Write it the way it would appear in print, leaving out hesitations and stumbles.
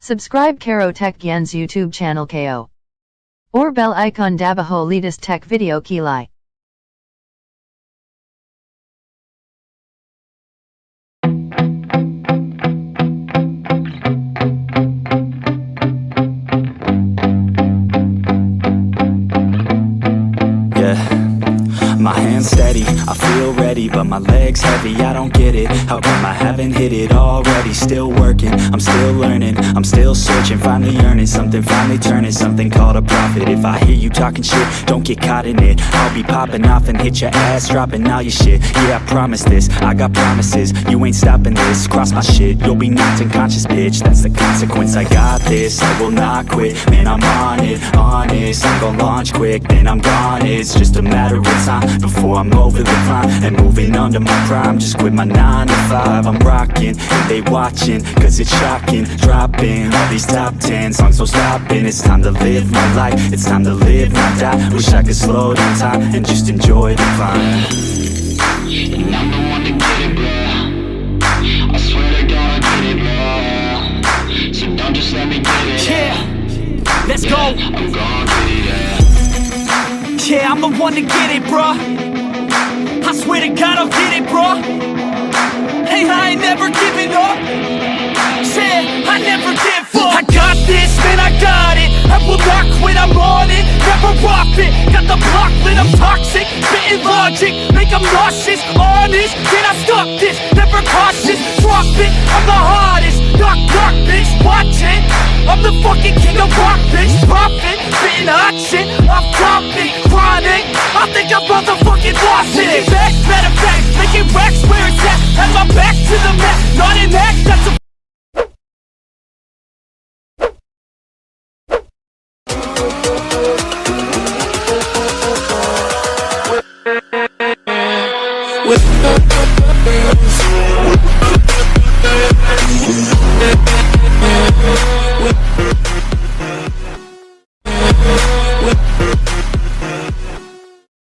Subscribe Karo Tech Gyanz YouTube channel KO. Or bell icon dabaho latest tech video kilai. My hands steady, I feel ready, but my legs heavy, I don't get it. How come I haven't hit it already? Still working, I'm still learning, I'm still searching, finally earning something, finally turning something called a profit. If I hear you talking shit, don't get caught in it. I'll be popping off and hit your ass, dropping all your shit. Yeah, I promise this, I got promises, you ain't stopping this. Cross my shit, you'll be knocked unconscious, bitch. That's the consequence, I got this, I will not quit. Man, I'm on it, honest, I'm gon' launch quick, then I'm gone. It's just a matter of time before I'm over the climb and moving under my prime. Just quit my 9 to 5, I'm rocking and they watching, cause it's shocking. Dropping all these top 10 songs, so stopping. It's time to live my life, it's time to live, not die. Wish I could slow down time and just enjoy the climb. And I'm the one to get it, bro. I swear to God I get it, bro. So don't just let me get it. Yeah, let's go. I'm gonna get it, yeah. Yeah, I'm the one to get it, bruh. I swear to God I'll get it, bruh. Hey, I ain't never giving up. Yeah, I never give up. I got this, man, I got it. I will not quit, I'm on it. Never rock it. Got the block lit, I'm toxic. Spitting logic, make them nauseous. Honest, can I stop this? Never cautious, drop it. I'm the hardest. Knock, knock, bitch, watch it. I'm the fucking king of rock, bitch. Poppin', spitting hot shit. I'm topic, chronic. I think I'm motherfucking lost it. Back, matter of fact, making racks where it's at. Had my back to the mat, not an act, that's a